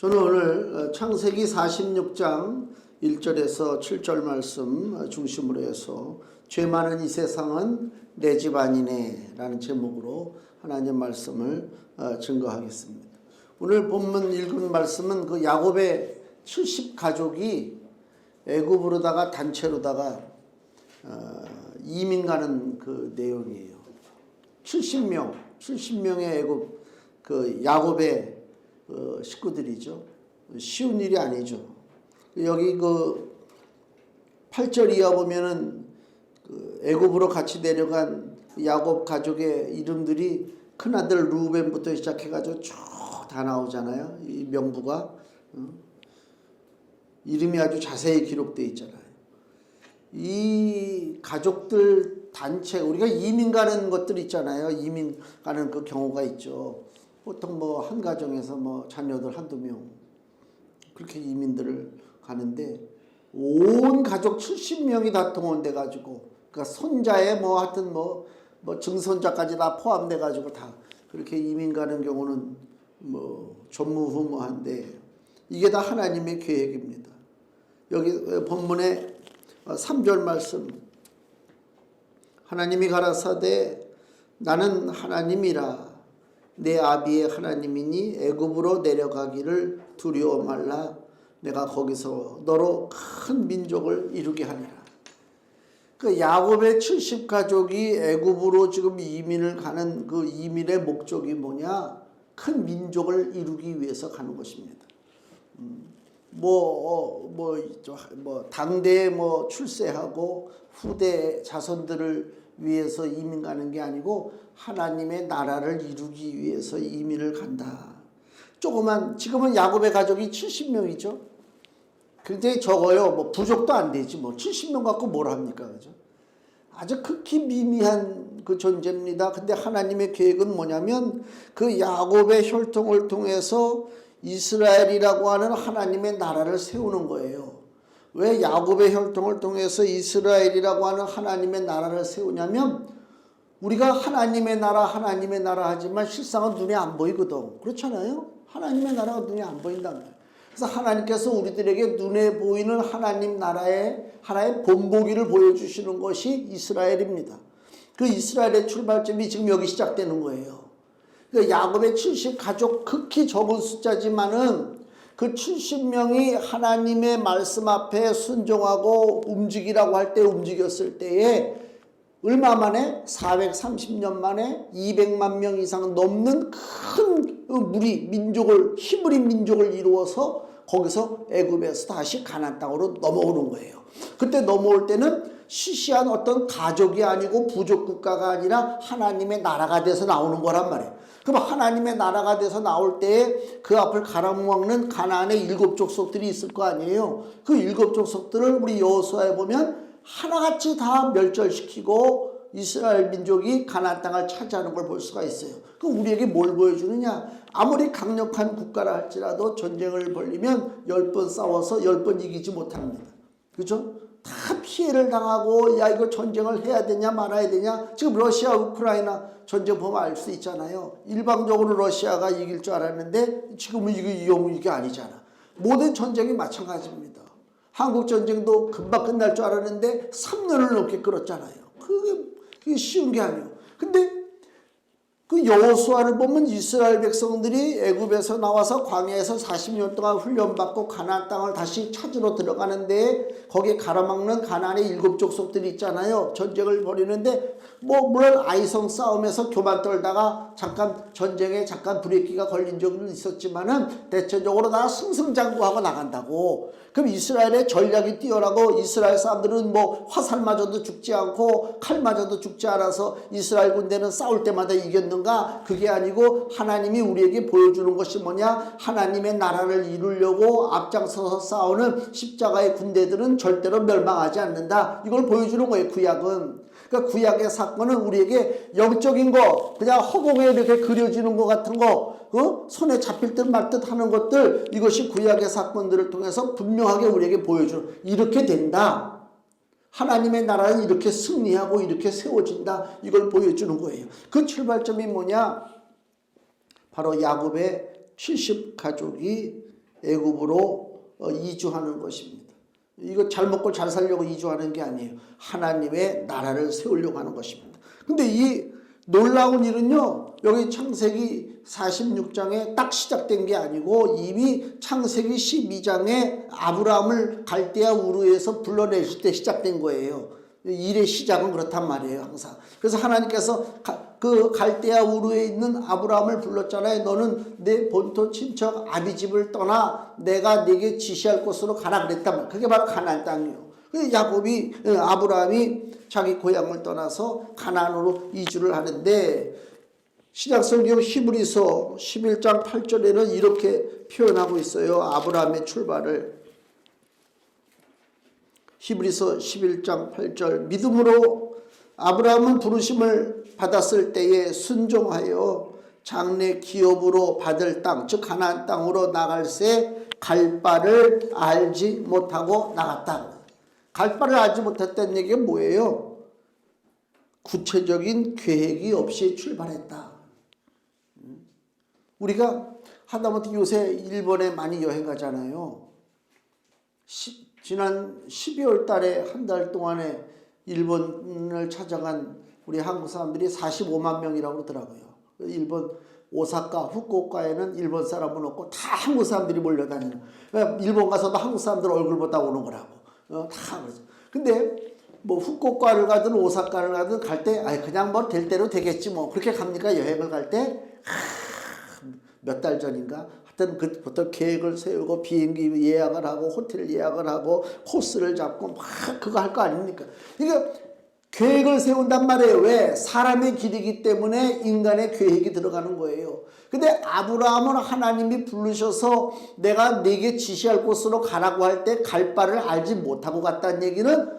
저는 오늘 창세기 46장 1절에서 7절 말씀 중심으로 해서 죄 많은 이 세상은 내 집 아니네 라는 제목으로 하나님 말씀을 증거하겠습니다. 오늘 본문 읽은 말씀은 그 야곱의 70가족이 애굽으로다가 단체로다가 이민 가는 그 내용이에요. 70명의 애굽 그 야곱의 식구들이죠. 쉬운 일이 아니죠. 여기 그 8절 이하 보면은 그 애굽으로 같이 내려간 야곱 가족의 이름들이 큰아들 루벤부터 시작해가지고 쭉 다 나오잖아요. 이 명부가 이름이 아주 자세히 기록되어 있잖아요. 이 가족들 단체, 우리가 이민 가는 것들 있잖아요. 이민 가는 그 경우가 있죠. 보통 뭐 한 가정에서 뭐 자녀들 한두 명 그렇게 이민들을 가는데 온 가족 70명이 다 동원돼 가지고 그러니까 손자에 뭐 하여튼 뭐 증손자까지 다 포함돼 가지고 다 그렇게 이민 가는 경우는 뭐 전무후무한데 이게 다 하나님의 계획입니다. 여기 본문에 3절 말씀, 하나님이 가라사대 나는 하나님이라 내 아비의 하나님이니 애굽으로 내려가기를 두려워 말라. 내가 거기서 너로 큰 민족을 이루게 하리라. 그 야곱의 70가족이 애굽으로 지금 이민을 가는 그 이민의 목적이 뭐냐? 큰 민족을 이루기 위해서 가는 것입니다. 당대에 출세하고 후대 자손들을 위해서 이민 가는 게 아니고 하나님의 나라를 이루기 위해서 이민을 간다. 지금은 야곱의 가족이 70명이죠. 굉장히 적어요. 부족도 안 되지 70명 갖고 뭘 합니까? 그죠? 아주 극히 미미한 그 존재입니다. 근데 하나님의 계획은 뭐냐면 그 야곱의 혈통을 통해서 이스라엘이라고 하는 하나님의 나라를 세우는 거예요. 왜 야곱의 혈통을 통해서 이스라엘이라고 하는 하나님의 나라를 세우냐면 우리가 하나님의 나라 하지만 실상은 눈에 안 보이거든. 그렇잖아요. 하나님의 나라가 눈에 안 보인단 말이에요. 그래서 하나님께서 우리들에게 눈에 보이는 하나님 나라의 하나의 본보기를 보여주시는 것이 이스라엘입니다. 그 이스라엘의 출발점이 지금 여기 시작되는 거예요. 야곱의 70가족 극히 적은 숫자지만은 그 70명이 하나님의 말씀 앞에 순종하고 움직이라고 할 때 움직였을 때에 얼마 만에 430년 만에 200만 명 이상 넘는 큰 무리 민족을 히브리 민족을 이루어서 거기서 애굽에서 다시 가나안 땅으로 넘어오는 거예요. 그때 넘어올 때는 시시한 어떤 가족이 아니고 부족 국가가 아니라 하나님의 나라가 돼서 나오는 거란 말이에요. 그럼 하나님의 나라가 돼서 나올 때에 그 앞을 가로막는 가나안의 7 족속들이 있을 거 아니에요. 그 7 족속들을 우리 여호수아에 보면 하나같이 다 멸절시키고 이스라엘 민족이 가나안 땅을 차지하는 걸 볼 수가 있어요. 그 우리에게 뭘 보여주느냐? 아무리 강력한 국가라 할지라도 전쟁을 벌리면 10번 싸워서 10번 이기지 못합니다. 그렇죠? 다 피해를 당하고 야 이거 전쟁을 해야 되냐 말아야 되냐. 지금 러시아 우크라이나 전쟁 보면 알 수 있잖아요. 일방적으로 러시아가 이길 줄 알았는데 지금은 이게 아니잖아. 모든 전쟁이 마찬가지입니다. 한국 전쟁도 금방 끝날 줄 알았는데 3년을 넘게 끌었잖아요. 그게 쉬운 게 아니에요. 근데 그 여호수아를 보면 이스라엘 백성들이 애굽에서 나와서 광야에서 40년 동안 훈련받고 가나안 땅을 다시 찾으러 들어가는데 거기에 가로막는 가나안의 7 족속들이 있잖아요. 전쟁을 벌이는데 물론 아이성 싸움에서 교만 떨다가 잠깐 전쟁에 브레이크가 걸린 적은 있었지만은 대체적으로 다 승승장구하고 나간다고. 그럼 이스라엘의 전략이 뛰어나고 이스라엘 사람들은 화살마저도 죽지 않고 칼마저도 죽지 않아서 이스라엘 군대는 싸울 때마다 이겼는가? 그게 아니고 하나님이 우리에게 보여주는 것이 뭐냐? 하나님의 나라를 이루려고 앞장서서 싸우는 십자가의 군대들은 절대로 멸망하지 않는다. 이걸 보여주는 거예요. 구약은. 그러니까 구약의 사건은 우리에게 영적인 거, 그냥 허공에 이렇게 그려지는 것 같은 거, 손에 잡힐 듯 말 듯 하는 것들, 이것이 구약의 사건들을 통해서 분명하게 우리에게 보여주는, 이렇게 된다. 하나님의 나라는 이렇게 승리하고 이렇게 세워진다. 이걸 보여주는 거예요. 그 출발점이 뭐냐? 바로 야곱의 70가족이 애굽으로 이주하는 것입니다. 이거 잘 먹고 잘 살려고 이주하는 게 아니에요. 하나님의 나라를 세우려고 하는 것입니다. 근데 이 놀라운 일은요, 여기 창세기 46장에 딱 시작된 게 아니고 이미 창세기 12장에 아브라함을 갈대아 우르에서 불러내실 때 시작된 거예요. 일의 시작은 그렇단 말이에요, 항상. 그래서 하나님께서 그 갈대아 우르에 있는 아브라함을 불렀잖아요. 너는 내 본토 친척 아비집을 떠나 내가 네게 지시할 곳으로 가라 그랬단 말이에요. 그게 바로 가나안 땅이에요. 아브라함이 자기 고향을 떠나서 가나안으로 이주를 하는데, 신약성경 히브리서 11장 8절에는 이렇게 표현하고 있어요. 아브라함의 출발을. 히브리서 11장 8절, 믿음으로 아브라함은 부르심을 받았을 때에 순종하여 장래 기업으로 받을 땅, 즉 가나안 땅으로 나갈새 갈 바를 알지 못하고 나갔다. 갈 바를 알지 못했다는 얘기가 뭐예요? 구체적인 계획이 없이 출발했다. 우리가 하다못해 요새 일본에 많이 여행 가잖아요. 지난 12월 달에 한 달 동안에 일본을 찾아간 우리 한국 사람들이 45만 명이라고 그러더라고요. 일본 오사카, 후쿠오카에는 일본 사람은 없고 다 한국 사람들이 몰려다니는. 일본 가서도 한국 사람들 얼굴 보다 오는 거라고. 다 그러죠. 근데 뭐 후쿠오카를 가든 오사카를 가든 갈 때 그냥 뭐 될 대로 되겠지 뭐 그렇게 갑니까? 여행을 갈 때 몇 달 전인가 하여튼 그부터 계획을 세우고 비행기 예약을 하고 호텔 예약을 하고 코스를 잡고 막 그거 할 거 아닙니까? 그러니까 계획을 세운단 말이에요. 왜? 사람의 길이기 때문에 인간의 계획이 들어가는 거예요. 근데 아브라함은 하나님이 부르셔서 내가 네게 지시할 곳으로 가라고 할 때 갈 바를 알지 못하고 갔다는 얘기는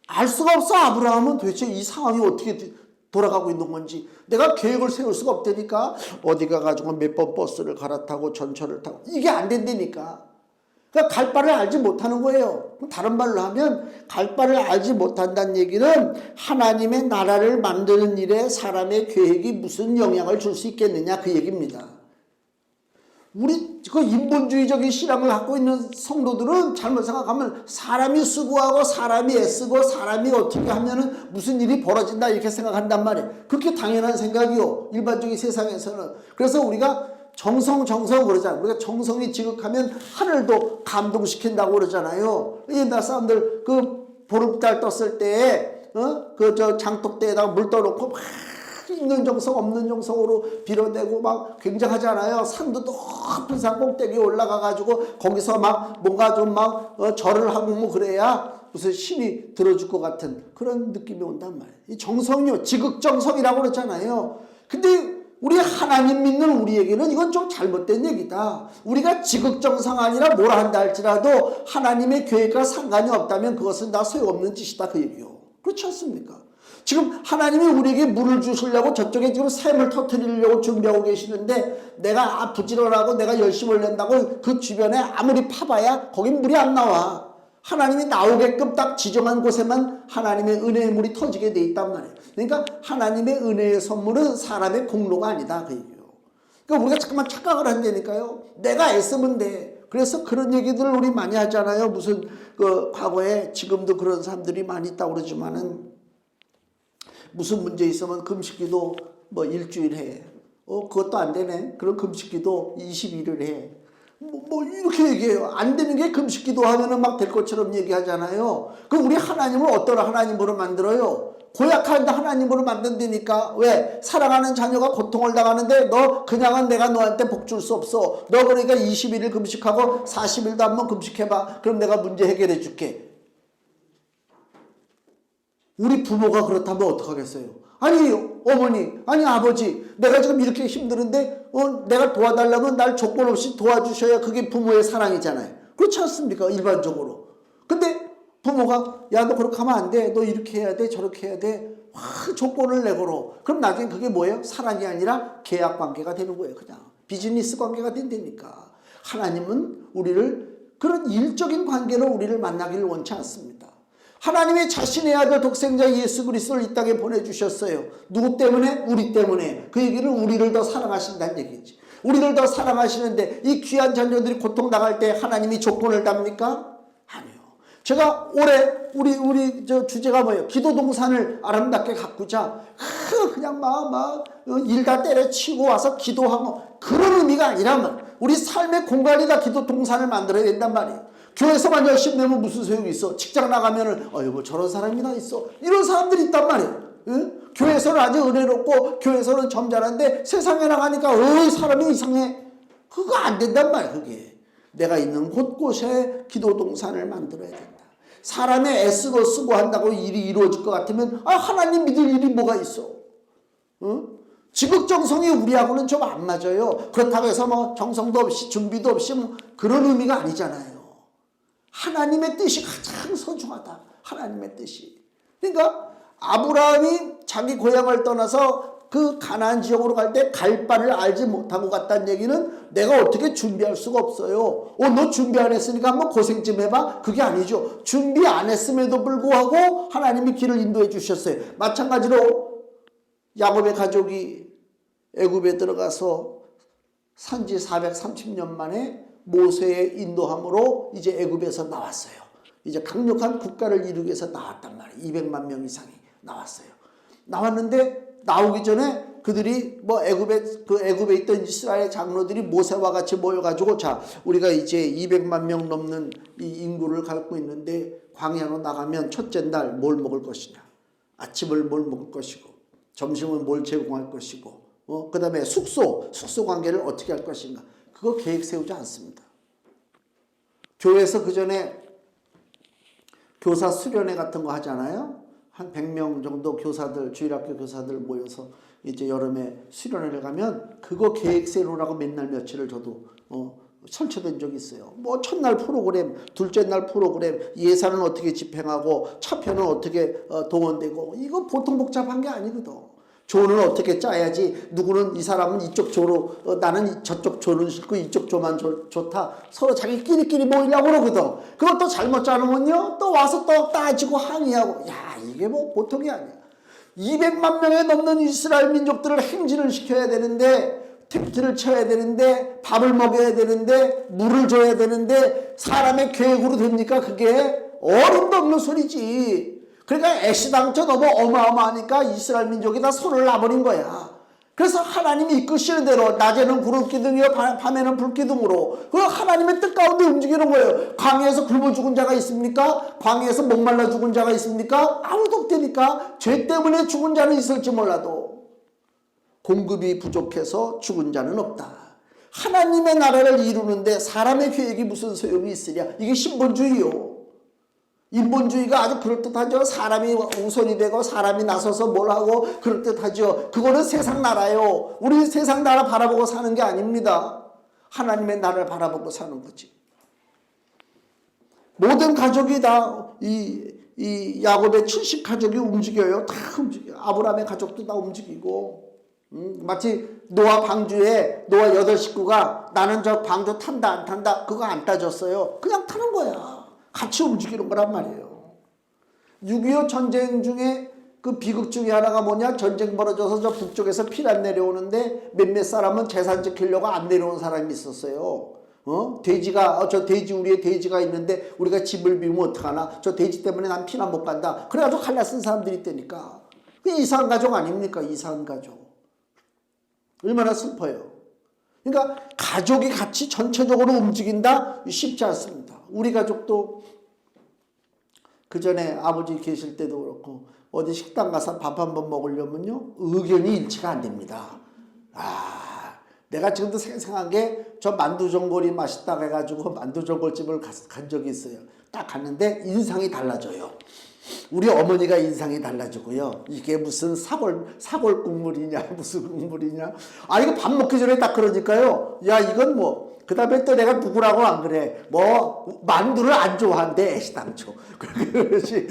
알 수가 없어. 아브라함은 도대체 이 상황이 어떻게 돌아가고 있는 건지 내가 계획을 세울 수가 없다니까. 어디 가가지고 몇 번 버스를 갈아타고 전철을 타고 이게 안 된다니까. 그러니까 갈 바를 알지 못하는 거예요. 다른 말로 하면 갈 바를 알지 못한다는 얘기는 하나님의 나라를 만드는 일에 사람의 계획이 무슨 영향을 줄 수 있겠느냐 그 얘기입니다. 우리 그 인본주의적인 신앙을 갖고 있는 성도들은 잘못 생각하면 사람이 수고하고 사람이 애쓰고 사람이 어떻게 하면은 무슨 일이 벌어진다 이렇게 생각한단 말이에요. 그렇게 당연한 생각이요. 일반적인 세상에서는. 그래서 우리가 정성 그러잖아요. 우리가 정성이 지극하면 하늘도 감동시킨다고 그러잖아요. 옛날 사람들 그 보름달 떴을 때 그 장독대에다가 물 떠놓고 막 있는 정성 없는 정성으로 빌어내고 막 굉장하잖아요. 산도 높은 산 꼭대기에 올라가가지고 거기서 막 뭔가 좀 막 절을 하고 뭐 그래야 무슨 힘이 들어줄 것 같은 그런 느낌이 온단 말이에요. 이 정성이요. 지극정성이라고 그러잖아요. 근데 우리 하나님 믿는 우리에게는 이건 좀 잘못된 얘기다. 우리가 지극정성 아니라 뭐라 한다 할지라도 하나님의 계획과 상관이 없다면 그것은 다 소용없는 짓이다 그 얘기요. 그렇지 않습니까? 지금 하나님이 우리에게 물을 주시려고 저쪽에 지금 샘을 터뜨리려고 준비하고 계시는데 내가 부지런하고 내가 열심을 낸다고 그 주변에 아무리 파봐야 거긴 물이 안 나와. 하나님이 나오게끔 딱 지정한 곳에만 하나님의 은혜의 물이 터지게 돼 있단 말이에요. 그러니까 하나님의 은혜의 선물은 사람의 공로가 아니다 그 얘기예요. 그러니까 우리가 잠깐만 착각을 한다니까요. 내가 애쓰면 돼. 그래서 그런 얘기들을 우리 많이 하잖아요. 무슨 그 과거에 지금도 그런 사람들이 많이 있다고 그러지만은 무슨 문제 있으면 금식기도 뭐 일주일 해. 그것도 안 되네. 그럼 금식기도 20일을 해. 뭐 이렇게 얘기해요. 안 되는 게 금식기도 하면은 막 될 것처럼 얘기하잖아요. 그럼 우리 하나님을 어떤 하나님으로 만들어요? 고약한 하나님으로 만든다니까. 왜? 사랑하는 자녀가 고통을 당하는데 너 그냥은 내가 너한테 복 줄 수 없어. 너 그러니까 21일 금식하고 40일도 한번 금식해봐. 그럼 내가 문제 해결해 줄게. 우리 부모가 그렇다면 어떡하겠어요? 아니 어머니, 아니 아버지, 내가 지금 이렇게 힘드는데 내가 도와달라면 날 조건 없이 도와주셔야 그게 부모의 사랑이잖아요. 그렇지 않습니까? 일반적으로. 근데 부모가 야 너 그렇게 하면 안 돼. 너 이렇게 해야 돼. 저렇게 해야 돼. 조건을 내걸어. 그럼 나중에 그게 뭐예요? 사랑이 아니라 계약 관계가 되는 거예요. 그냥 비즈니스 관계가 된다니까. 하나님은 우리를 그런 일적인 관계로 우리를 만나기를 원치 않습니다. 하나님이 자신의 아들 독생자 예수 그리스도를 이 땅에 보내주셨어요. 누구 때문에? 우리 때문에. 그 얘기는 우리를 더 사랑하신다는 얘기지. 우리를 더 사랑하시는데 이 귀한 자녀들이 고통 당할 때 하나님이 조건을 답니까? 아니요. 제가 올해 우리 저 주제가 뭐예요? 기도 동산을 아름답게 가꾸자. 그냥 막 일 다 때려치고 와서 기도하고 그런 의미가 아니라면 우리 삶의 공간에다 기도 동산을 만들어야 된단 말이에요. 교회에서만 열심히 내면 무슨 소용이 있어? 직장 나가면은 뭐 저런 사람이 다 있어. 이런 사람들이 있단 말이에요. 응? 교회에서는 아주 은혜롭고 교회에서는 점잖은데 세상에 나가니까 사람이 이상해. 그거 안 된단 말이에요. 그게 내가 있는 곳곳에 기도 동산을 만들어야 된다. 사람의 애쓰고 쓰고 한다고 일이 이루어질 것 같으면 하나님 믿을 일이 뭐가 있어? 응? 지극정성이 우리하고는 좀 안 맞아요. 그렇다고 해서 뭐 정성도 없이 준비도 없이 뭐 그런 의미가 아니잖아요. 하나님의 뜻이 가장 소중하다. 하나님의 뜻이. 그러니까 아브라함이 자기 고향을 떠나서 그 가나안 지역으로 갈 때 갈 바를 알지 못하고 갔다는 얘기는 내가 어떻게 준비할 수가 없어요. 너 준비 안 했으니까 한번 고생 좀 해봐. 그게 아니죠. 준비 안 했음에도 불구하고 하나님이 길을 인도해 주셨어요. 마찬가지로 야곱의 가족이 애굽에 들어가서 산지 430년 만에 모세의 인도함으로 이제 애굽에서 나왔어요. 이제 강력한 국가를 이루기 위해서 나왔단 말이에요. 200만 명 이상이 나왔어요. 나왔는데 나오기 전에 그들이 뭐 애굽에 있던 이스라엘 장로들이 모세와 같이 모여가지고 자 우리가 이제 200만 명 넘는 이 인구를 갖고 있는데 광야로 나가면 첫째 날 뭘 먹을 것이냐, 아침을 뭘 먹을 것이고 점심은 뭘 제공할 것이고 그 다음에 숙소 관계를 어떻게 할 것인가 그거 계획 세우지 않습니다. 교회에서 그 전에 교사 수련회 같은 거 하잖아요. 한 100명 정도 교사들, 주일학교 교사들 모여서 이제 여름에 수련회를 가면 그거 계획 세우라고 맨날 며칠을 저도 설치된 적이 있어요. 뭐 첫날 프로그램, 둘째 날 프로그램, 예산은 어떻게 집행하고 차표는 어떻게 동원되고 이거 보통 복잡한 게 아니거든. 조는 어떻게 짜야지 누구는 이 사람은 이쪽 조로 나는 저쪽 조는 싫고 이쪽 조만 좋다. 서로 자기끼리끼리 모이려고 그러거든. 그것도 잘못 짜놓으면요 또 와서 또 따지고 항의하고 야 이게 뭐 보통이 아니야. 200만 명에 넘는 이스라엘 민족들을 행진을 시켜야 되는데 택지를 쳐야 되는데 밥을 먹여야 되는데 물을 줘야 되는데 사람의 계획으로 됩니까? 그게 어림도 없는 소리지. 그러니까 애시당초 너무 어마어마하니까 이스라엘 민족이 다 손을 놔버린 거야. 그래서 하나님이 이끄시는 대로 낮에는 구름 기둥이요 밤에는 불 기둥으로 그 하나님의 뜻 가운데 움직이는 거예요. 광야에서 굶어 죽은 자가 있습니까? 광야에서 목말라 죽은 자가 있습니까? 아무도 없다니까. 죄 때문에 죽은 자는 있을지 몰라도 공급이 부족해서 죽은 자는 없다. 하나님의 나라를 이루는데 사람의 계획이 무슨 소용이 있으랴. 이게 신본주의요. 인본주의가 아주 그럴듯하죠. 사람이 우선이 되고 사람이 나서서 뭘 하고 그럴듯하죠. 그거는 세상 나라요. 우리 세상 나라 바라보고 사는 게 아닙니다. 하나님의 나라를 바라보고 사는 거지. 모든 가족이 다 이 야곱의 70가족이 움직여요. 다 움직여요. 아브라함의 가족도 다 움직이고 마치 노아 방주에 노아 8식구가 나는 저 방주 탄다 안 탄다 그거 안 따졌어요. 그냥 타는 거야. 같이 움직이는 거란 말이에요. 6.25 전쟁 중에 그 비극 중에 하나가 뭐냐? 전쟁 벌어져서 저 북쪽에서 피난 내려오는데 몇몇 사람은 재산 지키려고 안 내려온 사람이 있었어요. 돼지가 우리의 돼지가 있는데 우리가 집을 비우면 어떡하나? 저 돼지 때문에 난 피난 못 간다. 그래가지고 갈라쓴 사람들이 있다니까. 그게 이상한 가족 아닙니까? 이상한 가족. 얼마나 슬퍼요. 그러니까 가족이 같이 전체적으로 움직인다? 쉽지 않습니다. 우리 가족도 그 전에 아버지 계실 때도 그렇고 어디 식당 가서 밥 한번 먹으려면요 의견이 일치가 안 됩니다. 내가 지금도 생생한 게 저 만두전골이 맛있다고 해가지고 만두전골집을 간 적이 있어요. 딱 갔는데 인상이 달라져요. 우리 어머니가 인상이 달라지고요. 이게 무슨 사골 국물이냐 무슨 국물이냐. 이거 밥 먹기 전에 딱 그러니까요. 야 이건 뭐 그 다음에 또 내가 누구라고 안 그래. 뭐 만두를 안 좋아한대 애시당초. 그러지.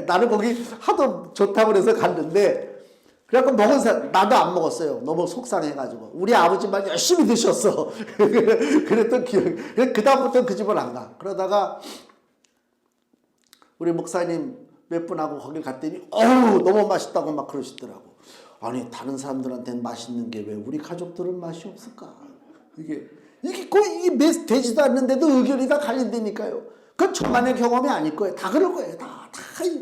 나는 거기 하도 좋다고 그래서 갔는데 그래갖고 먹은 사람 나도 안 먹었어요. 너무 속상해가지고 우리 아버지만 열심히 드셨어. 그랬던 기억이. 그 다음부터 그 집을 안 가. 그러다가 우리 목사님 몇 분하고 거길 갔더니 어우 너무 맛있다고 막 그러시더라고. 아니 다른 사람들한테는 맛있는 게 왜 우리 가족들은 맛이 없을까? 이게 되지도 않는데도 의견이 다 갈린다니까요. 그건 저만의 경험이 아닐 거예요. 다 그럴 거예요. 다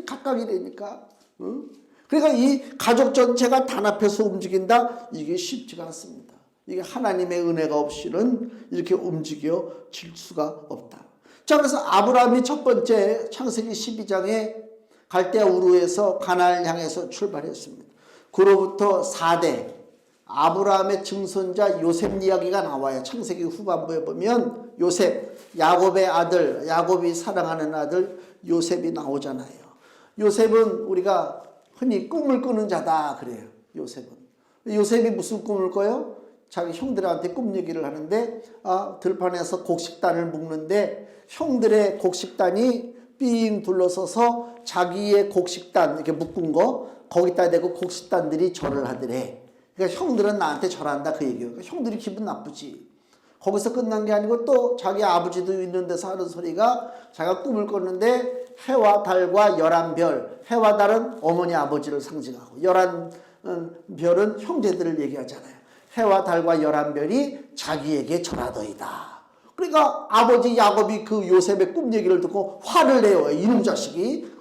각각이라니까. 응? 그러니까 이 가족 전체가 단합해서 움직인다? 이게 쉽지가 않습니다. 이게 하나님의 은혜가 없이는 이렇게 움직여질 수가 없다. 자, 그래서 아브라함이 첫 번째 창세기 12장에 갈대아 우르에서 가나안을 향해서 출발했습니다. 그로부터 4대 아브라함의 증손자 요셉 이야기가 나와요. 창세기 후반부에 보면 요셉, 야곱의 아들, 야곱이 사랑하는 아들 요셉이 나오잖아요. 요셉은 우리가 흔히 꿈을 꾸는 자다 그래요. 요셉이 무슨 꿈을 꿔요? 자기 형들한테 꿈 얘기를 하는데 들판에서 곡식단을 묶는데 형들의 곡식단이 삥 둘러서서 자기의 곡식단 이렇게 묶은 거 거기다 대고 곡식단들이 절을 하더래. 그러니까 형들은 나한테 절한다 그 얘기예요. 그러니까 형들이 기분 나쁘지. 거기서 끝난 게 아니고 또 자기 아버지도 있는 데서 하는 소리가 자기가 꿈을 꿨는데 해와 달과 11별, 해와 달은 어머니 아버지를 상징하고 11별은 형제들을 얘기하잖아요. 해와 달과 11별이 자기에게 절하더이다. 그러니까 아버지 야곱이 그 요셉의 꿈 얘기를 듣고 화를 내요. 이놈 자식이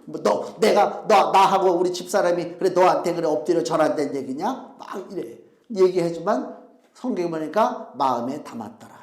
나하고 우리 집사람이 그래 너한테 그래 엎드려 절한다는 얘기냐? 막 이래 얘기하지만 성경에 보니까 마음에 담았더라.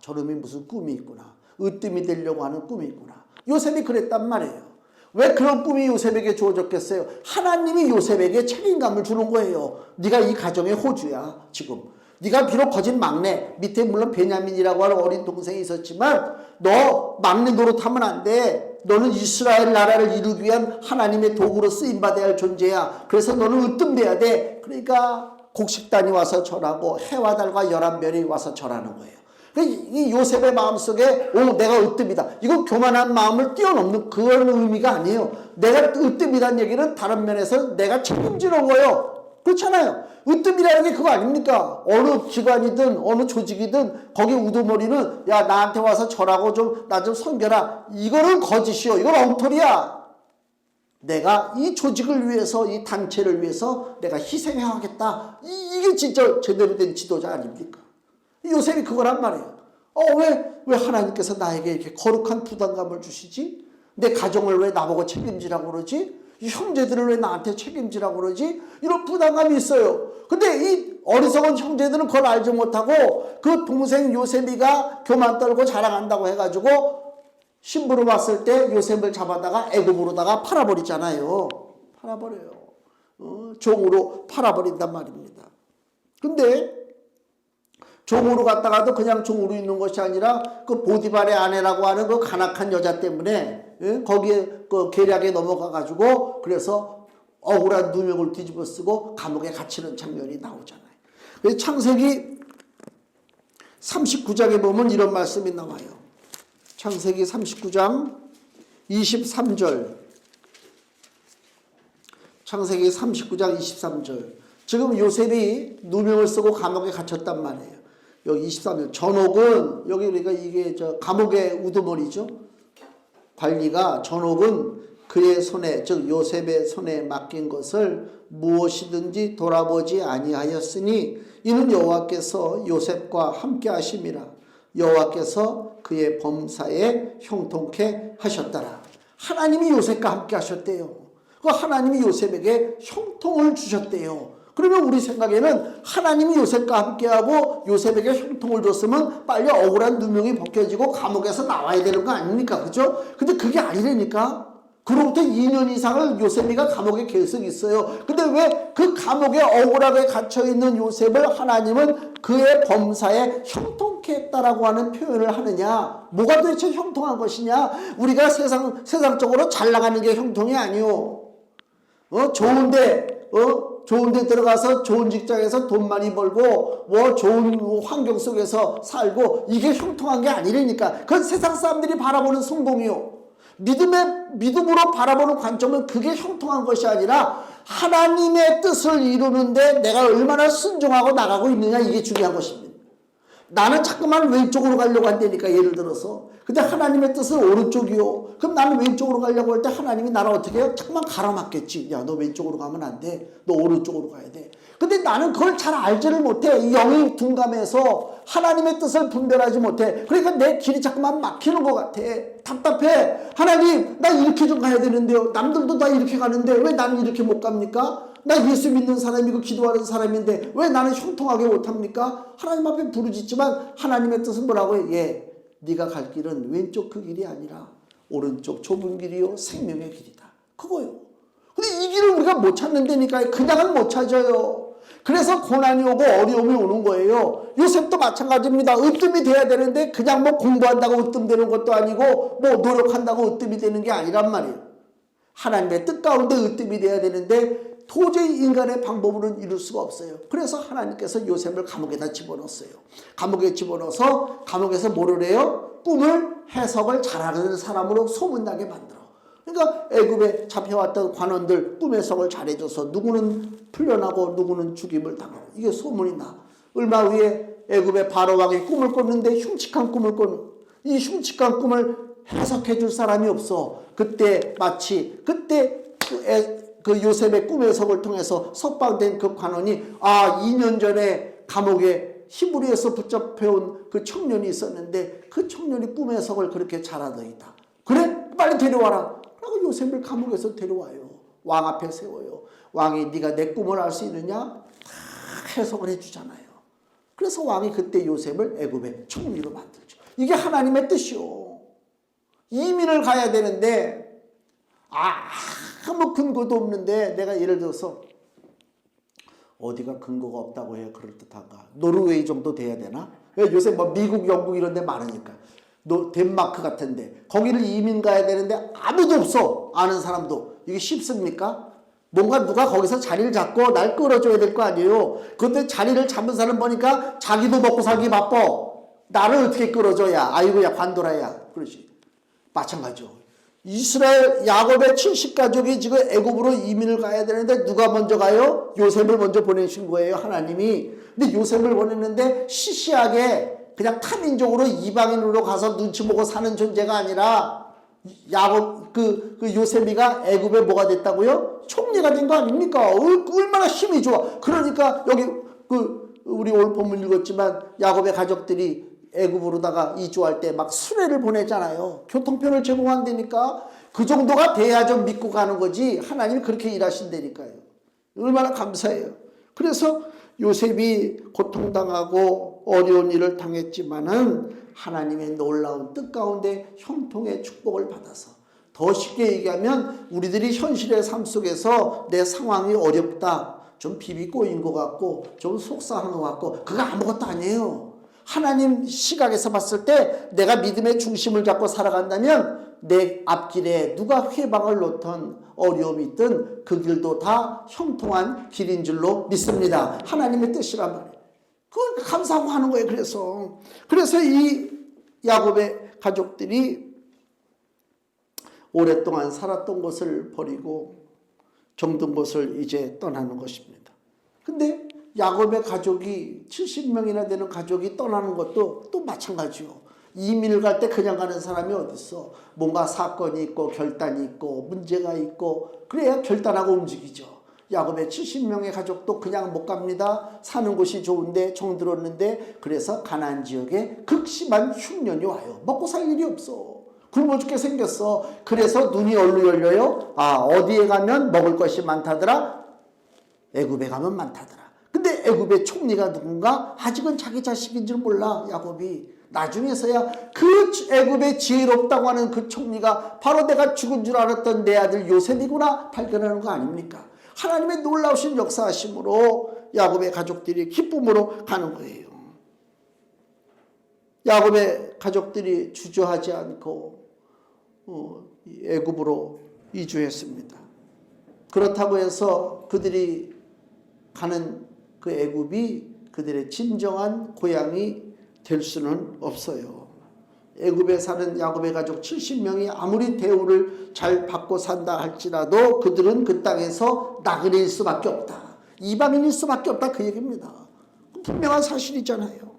저놈이 무슨 꿈이 있구나. 으뜸이 되려고 하는 꿈이 있구나. 요셉이 그랬단 말이에요. 왜 그런 꿈이 요셉에게 주어졌겠어요? 하나님이 요셉에게 책임감을 주는 거예요. 네가 이 가정의 호주야 지금. 네가 비록 거진 막내, 밑에 물론 베냐민이라고 하는 어린 동생이 있었지만 너 막내 노릇하면 안 돼. 너는 이스라엘 나라를 이루기 위한 하나님의 도구로 쓰임받아야 할 존재야. 그래서 너는 으뜸돼야 돼. 그러니까 곡식단이 와서 절하고 해와 달과 11별이 와서 절하는 거예요. 이 요셉의 마음속에 내가 으뜸이다. 이거 교만한 마음을 뛰어넘는 그런 의미가 아니에요. 내가 으뜸이라는 얘기는 다른 면에서 내가 책임지는 거예요. 그렇잖아요. 으뜸이라는 게 그거 아닙니까? 어느 기관이든 어느 조직이든 거기 우두머리는 야 나한테 와서 절하고 좀 나 좀 섬겨라. 이거는 거짓이요. 이건 엉터리야. 내가 이 조직을 위해서 이 단체를 위해서 내가 희생해야겠다. 이게 진짜 제대로 된 지도자 아닙니까? 요셉이 그거란 말이에요. 왜 하나님께서 나에게 이렇게 거룩한 부담감을 주시지? 내 가정을 왜 나보고 책임지라고 그러지? 이 형제들을 왜 나한테 책임지라고 그러지? 이런 부담감이 있어요. 근데 이 어리석은 형제들은 그걸 알지 못하고 그 동생 요셉이가 교만 떨고 자랑한다고 해가지고 신부로 봤을 때 요셉을 잡아다가 애굽으로다가 팔아버리잖아요. 팔아버려요. 종으로 팔아버린단 말입니다. 근데 종으로 갔다가도 그냥 종으로 있는 것이 아니라 그 보디발의 아내라고 하는 그 간악한 여자 때문에 거기에 그 계략에 넘어가 가지고 그래서 억울한 누명을 뒤집어 쓰고 감옥에 갇히는 장면이 나오잖아요. 그래서 창세기 39장에 보면 이런 말씀이 나와요. 창세기 39장 23절. 창세기 39장 23절. 지금 요셉이 누명을 쓰고 감옥에 갇혔단 말이에요. 여기 23절. 전옥은 여기 우리가 이게 감옥의 우두머리죠. 관리가 전옥은 그의 손에 즉 요셉의 손에 맡긴 것을 무엇이든지 돌아보지 아니하였으니 이는 여호와께서 요셉과 함께 하심이라. 여호와께서 그의 범사에 형통케 하셨더라. 하나님이 요셉과 함께 하셨대요. 그 하나님이 요셉에게 형통을 주셨대요. 그러면 우리 생각에는 하나님이 요셉과 함께하고 요셉에게 형통을 줬으면 빨리 억울한 누명이 벗겨지고 감옥에서 나와야 되는 거 아닙니까? 그죠? 근데 그게 아니라니까. 그로부터 2년 이상을 요셉이가 감옥에 계속 있어요. 근데 왜 그 감옥에 억울하게 갇혀있는 요셉을 하나님은 그의 범사에 형통케 했다라고 하는 표현을 하느냐? 뭐가 도대체 형통한 것이냐? 우리가 세상적으로 잘 나가는 게 형통이 아니요. 좋은데 들어가서 좋은 직장에서 돈 많이 벌고 좋은 환경 속에서 살고 이게 형통한 게 아니라니까. 그건 세상 사람들이 바라보는 성공이요. 믿음으로 바라보는 관점은 그게 형통한 것이 아니라 하나님의 뜻을 이루는데 내가 얼마나 순종하고 나가고 있느냐 이게 중요한 것입니다. 나는 자꾸만 왼쪽으로 가려고 한다니까, 예를 들어서. 근데 하나님의 뜻은 오른쪽이요. 그럼 나는 왼쪽으로 가려고 할 때 하나님이 나를 어떻게 해요? 자꾸만 가로막겠지. 야, 너 왼쪽으로 가면 안 돼. 너 오른쪽으로 가야 돼. 근데 나는 그걸 잘 알지를 못해. 영이 둔감해서 하나님의 뜻을 분별하지 못해. 그러니까 내 길이 자꾸만 막히는 것 같아. 답답해. 하나님, 나 이렇게 좀 가야 되는데요. 남들도 다 이렇게 가는데 왜 나는 이렇게 못 갑니까? 나 예수 믿는 사람이고 기도하는 사람인데 왜 나는 형통하게 못합니까? 하나님 앞에 부르짖지만 하나님의 뜻은 뭐라고 해? 예, 네가 갈 길은 왼쪽 그 길이 아니라 오른쪽 좁은 길이요 생명의 길이다. 그거요. 근데 이 길을 우리가 못 찾는다니까요. 그냥은 못 찾아요. 그래서 고난이 오고 어려움이 오는 거예요. 요셉도 마찬가지입니다. 으뜸이 돼야 되는데 그냥 뭐 공부한다고 으뜸 되는 것도 아니고 뭐 노력한다고 으뜸이 되는 게 아니란 말이에요. 하나님의 뜻 가운데 으뜸이 돼야 되는데 도저히 인간의 방법으로는 이룰 수가 없어요. 그래서 하나님께서 요셉을 감옥에다 집어넣었어요. 감옥에 집어넣어서 감옥에서 뭐를 해요? 꿈을 해석을 잘하는 사람으로 소문나게 만들어. 그러니까 애굽에 잡혀왔던 관원들 꿈 해석을 잘해줘서 누구는 풀려나고 누구는 죽임을 당하고 이게 소문이 나. 얼마 후에 애굽의 바로 왕이 꿈을 꿨는데 흉측한 꿈을 꿨는, 이 흉측한 꿈을 해석해 줄 사람이 없어. 그때 마치 그때 그 요셉의 꿈 해석을 통해서 석방된 그 관원이 2년 전에 감옥에 히브리에서 붙잡혀온 그 청년이 있었는데 그 청년이 꿈 해석을 그렇게 잘하더이다. 그래? 빨리 데려와라. 그리고 요셉을 감옥에서 데려와요. 왕 앞에 세워요. 왕이 네가 내 꿈을 알 수 있느냐? 다 해석을 해주잖아요. 그래서 왕이 그때 요셉을 애굽의 총리로 만들죠. 이게 하나님의 뜻이요. 이민을 가야 되는데 아무 근거도 없는데 내가 예를 들어서 어디가 근거가 없다고 해야 그럴듯한가? 노르웨이 정도 돼야 되나? 요새 뭐 미국, 영국 이런 데 많으니까. 덴마크 같은데 거기를 이민 가야 되는데 아무도 없어. 아는 사람도. 이게 쉽습니까? 뭔가 누가 거기서 자리를 잡고 날 끌어줘야 될 거 아니에요. 그런데 자리를 잡은 사람 보니까 자기도 먹고 살기 바빠. 나를 어떻게 끌어줘야? 아이고야 관둬라야. 그러지. 마찬가지죠. 이스라엘 야곱의 70가족이 지금 애굽으로 이민을 가야 되는데 누가 먼저 가요? 요셉을 먼저 보내신 거예요, 하나님이. 근데 요셉을 보냈는데 시시하게 그냥 타민족으로 이방인으로 가서 눈치 보고 사는 존재가 아니라 야곱 그 요셉이가 애굽에 뭐가 됐다고요? 총리가 된 거 아닙니까? 얼마나 힘이 좋아. 그러니까 여기 우리 오늘 본문 읽었지만 야곱의 가족들이 애굽으로다가 이주할 때 막 수레를 보내잖아요. 교통편을 제공한다니까. 그 정도가 돼야 좀 믿고 가는 거지. 하나님이 그렇게 일하신다니까요. 얼마나 감사해요. 그래서 요셉이 고통당하고 어려운 일을 당했지만은 하나님의 놀라운 뜻 가운데 형통의 축복을 받아서, 더 쉽게 얘기하면 우리들이 현실의 삶 속에서 내 상황이 어렵다, 좀 비비 꼬인 것 같고 좀 속상한 것 같고 그거 아무것도 아니에요. 하나님 시각에서 봤을 때 내가 믿음의 중심을 잡고 살아간다면 내 앞길에 누가 회방을 놓던 어려움이 있든 그 길도 다 형통한 길인 줄로 믿습니다. 하나님의 뜻이란 말이에요. 그걸 감사하고 하는 거예요. 그래서 이 야곱의 가족들이 오랫동안 살았던 곳을 버리고 정든 곳을 이제 떠나는 것입니다. 근데 야곱의 가족이 70명이나 되는 가족이 떠나는 것도 또 마찬가지요. 이민을 갈 때 그냥 가는 사람이 어딨어. 뭔가 사건이 있고 결단이 있고 문제가 있고 그래야 결단하고 움직이죠. 야곱의 70명의 가족도 그냥 못 갑니다. 사는 곳이 좋은데 정들었는데 그래서 가나안 지역에 극심한 흉년이 와요. 먹고 살 일이 없어. 굶어 죽게 생겼어. 그래서 눈이 얼로 열려요. 어디에 가면 먹을 것이 많다더라. 애굽에 가면 많다더라. 근데 애굽의 총리가 누군가? 아직은 자기 자식인 줄 몰라, 야곱이. 나중에서야 그 애굽의 지혜롭다고 하는 그 총리가 바로 내가 죽은 줄 알았던 내 아들 요셉이구나 발견하는 거 아닙니까? 하나님의 놀라우신 역사하심으로 야곱의 가족들이 기쁨으로 가는 거예요. 야곱의 가족들이 주저하지 않고 애굽으로 이주했습니다. 그렇다고 해서 그들이 가는 그 애굽이 그들의 진정한 고향이 될 수는 없어요. 애굽에 사는 야곱의 가족 70명이 아무리 대우를 잘 받고 산다 할지라도 그들은 그 땅에서 나그네일 수밖에 없다. 이방인일 수밖에 없다, 그 얘기입니다. 분명한 사실이잖아요.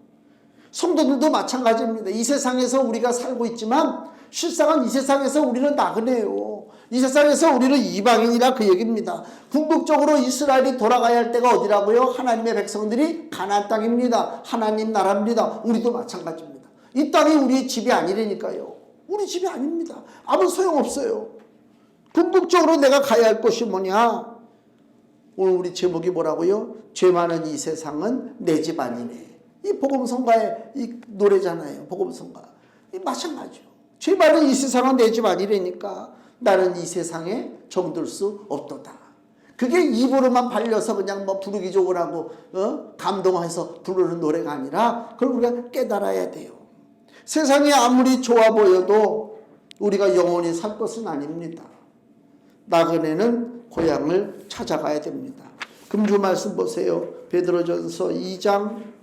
성도들도 마찬가지입니다. 이 세상에서 우리가 살고 있지만 실상은 이 세상에서 우리는 나그네요. 이 세상에서 우리는 이방인이라 그 얘기입니다. 궁극적으로 이스라엘이 돌아가야 할 때가 어디라고요? 하나님의 백성들이 가나안 땅입니다. 하나님 나라입니다. 우리도 마찬가지입니다. 이 땅이 우리의 집이 아니라니까요. 우리 집이 아닙니다. 아무 소용없어요. 궁극적으로 내가 가야 할 곳이 뭐냐? 오늘 우리 제목이 뭐라고요? 죄 많은 이 세상은 내 집 아니네. 이 복음성가의 이 노래잖아요. 복음성가. 이 마찬가지요. 죄 많은 이 세상은 내 집 아니라니까 나는 이 세상에 정들 수 없도다. 그게 입으로만 발려서 그냥 뭐 부르기 좋으라고 감동해서 부르는 노래가 아니라 그걸 우리가 깨달아야 돼요. 세상이 아무리 좋아 보여도 우리가 영원히 살 것은 아닙니다. 나그네는 고향을 찾아가야 됩니다. 금주 말씀 보세요. 베드로전서 2장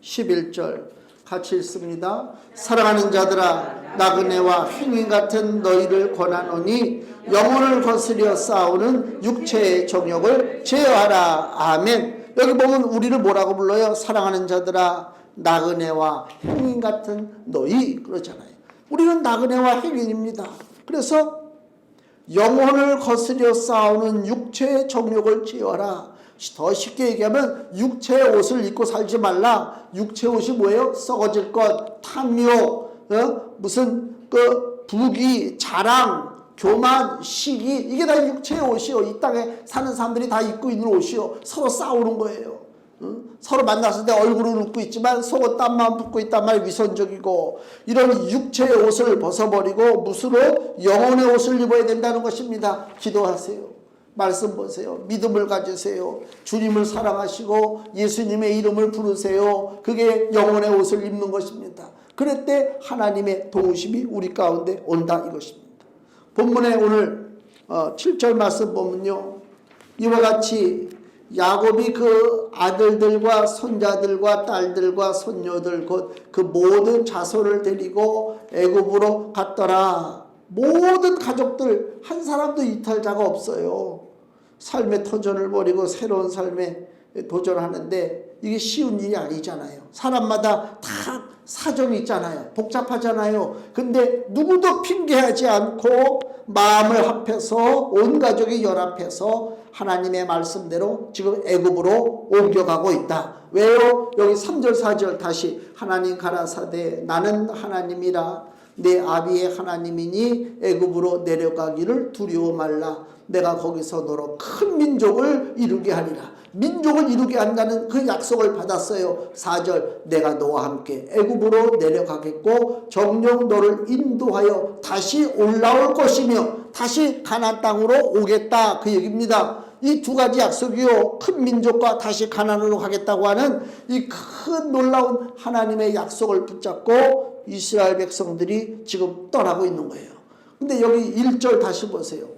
11절 같이 읽습니다. 사랑하는 자들아 나그네와 횡인 같은 너희를 권하노니 영혼을 거스려 싸우는 육체의 정욕을 제어하라. 아멘. 여기 보면 우리를 뭐라고 불러요? 사랑하는 자들아 나그네와 횡인 같은 너희 그러잖아요. 우리는 나그네와 횡인입니다. 그래서 영혼을 거스려 싸우는 육체의 정욕을 제어하라. 더 쉽게 얘기하면 육체의 옷을 입고 살지 말라. 육체의 옷이 뭐예요? 썩어질 것, 탐욕, 무슨 부귀, 자랑, 교만, 시기, 이게 다 육체의 옷이요. 이 땅에 사는 사람들이 다 입고 있는 옷이요. 서로 싸우는 거예요. 서로 만났을 때 얼굴은 웃고 있지만 속은 땀만 붓고 있단 말이 위선적이고, 이런 육체의 옷을 벗어버리고 무슨 옷? 영혼의 옷을 입어야 된다는 것입니다. 기도하세요. 말씀 보세요. 믿음을 가지세요. 주님을 사랑하시고 예수님의 이름을 부르세요. 그게 영혼의 옷을 입는 것입니다. 그럴 때 하나님의 도우심이 우리 가운데 온다 이것입니다. 본문에 오늘 7절 말씀 보면요, 이와 같이 야곱이 그 아들들과 손자들과 딸들과 손녀들 곧 그 모든 자손을 데리고 애굽으로 갔더라. 모든 가족들 한 사람도 이탈자가 없어요. 삶의 터전을 버리고 새로운 삶에 도전하는데 이게 쉬운 일이 아니잖아요. 사람마다 다 사정이 있잖아요. 복잡하잖아요. 근데 누구도 핑계하지 않고 마음을 합해서 온 가족이 연합해서 하나님의 말씀대로 지금 애굽으로 옮겨가고 있다. 왜요? 여기 3절 4절 다시 하나님 가라사대 나는 하나님이라 내 아비의 하나님이니 애굽으로 내려가기를 두려워 말라. 내가 거기서 너로 큰 민족을 이루게 하리라. 민족을 이루게 한다는 그 약속을 받았어요. 4절 내가 너와 함께 애굽으로 내려가겠고 정녕 너를 인도하여 다시 올라올 것이며 다시 가나안 땅으로 오겠다 그 얘기입니다. 이 두 가지 약속이요. 큰 민족과 다시 가나안으로 가겠다고 하는 이 큰 놀라운 하나님의 약속을 붙잡고 이스라엘 백성들이 지금 떠나고 있는 거예요. 근데 여기 1절 다시 보세요.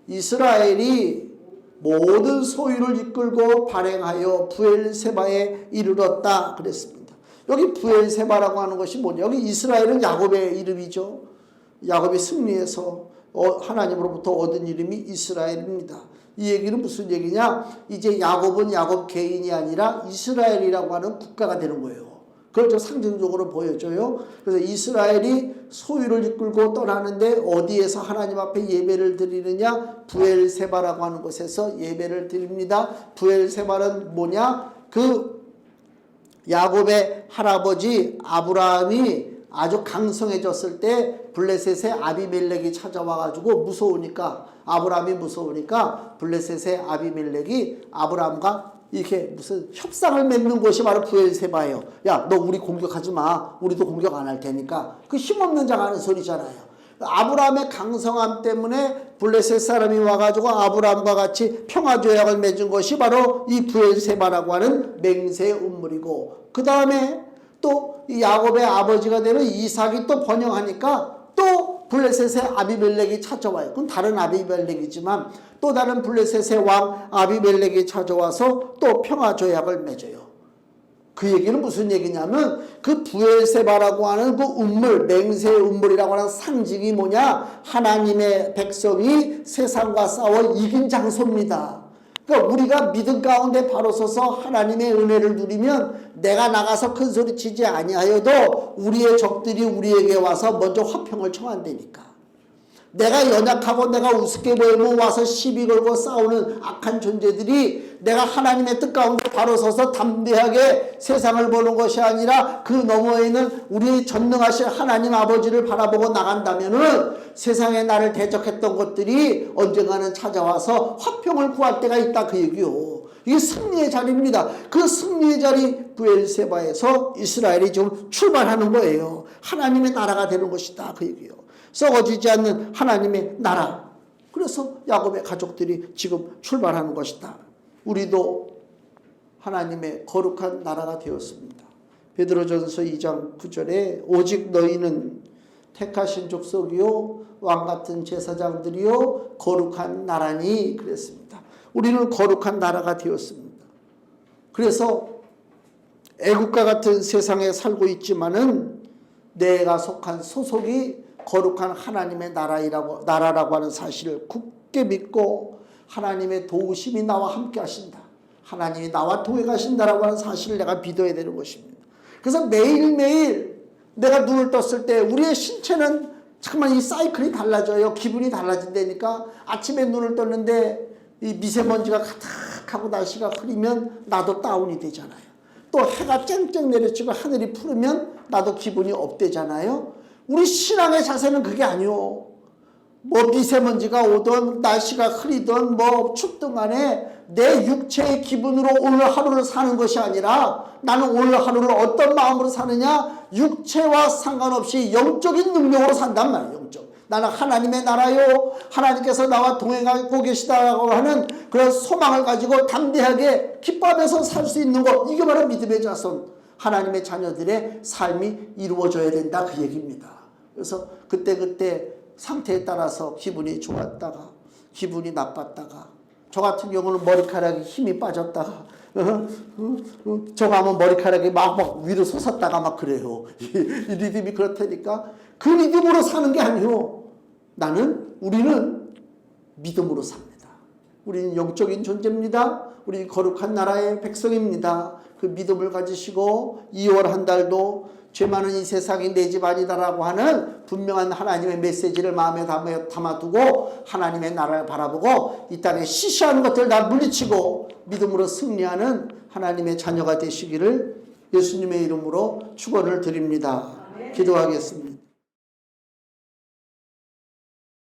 이스라엘이 모든 소유를 이끌고 발행하여 부엘세바에 이르렀다 그랬습니다. 여기 부엘세바라고 하는 것이 뭐냐? 여기 이스라엘은 야곱의 이름이죠. 야곱이 승리해서 하나님으로부터 얻은 이름이 이스라엘입니다. 이 얘기는 무슨 얘기냐? 이제 야곱은 야곱 개인이 아니라 이스라엘이라고 하는 국가가 되는 거예요. 그걸 좀 상징적으로 보여줘요. 그래서 이스라엘이 소유를 이끌고 떠나는데 어디에서 하나님 앞에 예배를 드리느냐? 부엘세바라고 하는 곳에서 예배를 드립니다. 부엘세바는 뭐냐? 그 야곱의 할아버지 아브라함이 아주 강성해졌을 때 블레셋의 아비멜렉이 찾아와가지고 무서우니까, 아브라함이 무서우니까 블레셋의 아비멜렉이 아브라함과 이렇게 무슨 협상을 맺는 곳이 바로 부엘세바예요. 야, 너 우리 공격하지 마. 우리도 공격 안 할 테니까. 그 힘없는 자가 하는 소리잖아요. 아브라함의 강성함 때문에 블레셋 사람이 와가지고 아브라함과 같이 평화조약을 맺은 것이 바로 이 부엘세바라고 하는 맹세의 운물이고, 그 다음에 또 이 야곱의 아버지가 되는 이삭이 또 번영하니까 또 블레셋의 아비멜렉이 찾아와요. 그건 다른 아비멜렉이지만 또 다른 블레셋의 왕 아비멜렉이 찾아와서 또 평화조약을 맺어요. 그 얘기는 무슨 얘기냐면 그 부엘세바라고 하는 그 운물, 맹세의 운물이라고 하는 상징이 뭐냐? 하나님의 백성이 세상과 싸워 이긴 장소입니다. 그러니까 우리가 믿음 가운데 바로 서서 하나님의 은혜를 누리면 내가 나가서 큰 소리 치지 아니하여도 우리의 적들이 우리에게 와서 먼저 화평을 청한다니까. 내가 연약하고 내가 우습게 보이면 와서 시비 걸고 싸우는 악한 존재들이 내가 하나님의 뜻 가운데 바로 서서 담대하게 세상을 보는 것이 아니라 그 너머에 있는 우리 전능하신 하나님 아버지를 바라보고 나간다면은 세상에 나를 대적했던 것들이 언젠가는 찾아와서 화평을 구할 때가 있다 그 얘기요. 이게 승리의 자리입니다. 그 승리의 자리 브엘세바에서 이스라엘이 지금 출발하는 거예요. 하나님의 나라가 되는 것이다 그 얘기요. 썩어지지 않는 하나님의 나라. 그래서 야곱의 가족들이 지금 출발하는 것이다. 우리도 하나님의 거룩한 나라가 되었습니다. 베드로전서 2장 9절에 오직 너희는 택하신 족속이요 왕같은 제사장들이요 거룩한 나라니 그랬습니다. 우리는 거룩한 나라가 되었습니다. 그래서 애국과 같은 세상에 살고 있지만은 내가 속한 소속이 거룩한 하나님의 나라라고 하는 사실을 굳게 믿고 하나님의 도우심이 나와 함께 하신다. 하나님이 나와 동행하신다라고 하는 사실을 내가 믿어야 되는 것입니다. 그래서 매일매일 내가 눈을 떴을 때 우리의 신체는 잠깐만 이 사이클이 달라져요. 기분이 달라진다니까. 아침에 눈을 떴는데 이 미세먼지가 가득하고 날씨가 흐리면 나도 다운이 되잖아요. 또 해가 쨍쨍 내려치고 하늘이 푸르면 나도 기분이 업되잖아요. 우리 신앙의 자세는 그게 아니요. 뭐 미세먼지가 오든 날씨가 흐리든 뭐 춥든 간에 내 육체의 기분으로 오늘 하루를 사는 것이 아니라 나는 오늘 하루를 어떤 마음으로 사느냐 육체와 상관없이 영적인 능력으로 산단 말이에요. 영적. 나는 하나님의 나라요 하나님께서 나와 동행하고 계시다라고 하는 그런 소망을 가지고 담대하게 기뻐하면서 살 수 있는 것, 이게 바로 믿음의 자손 하나님의 자녀들의 삶이 이루어져야 된다 그 얘기입니다. 그래서 그때 상태에 따라서 기분이 좋았다가 기분이 나빴다가 저 같은 경우는 머리카락이 힘이 빠졌다가 저거 하면 머리카락이 막 위로 솟았다가 막 그래요. 이 리듬이 그렇다니까. 그 리듬으로 사는 게 아니요. 우리는 믿음으로 삽니다. 우리는 영적인 존재입니다. 우리 거룩한 나라의 백성입니다. 그 믿음을 가지시고 2월 한 달도 죄 많은 이 세상이 내 집 아니다라고 하는 분명한 하나님의 메시지를 마음에 담아두고 하나님의 나라를 바라보고 이 땅에 시시한 것들 다 물리치고 믿음으로 승리하는 하나님의 자녀가 되시기를 예수님의 이름으로 축원을 드립니다. 기도하겠습니다.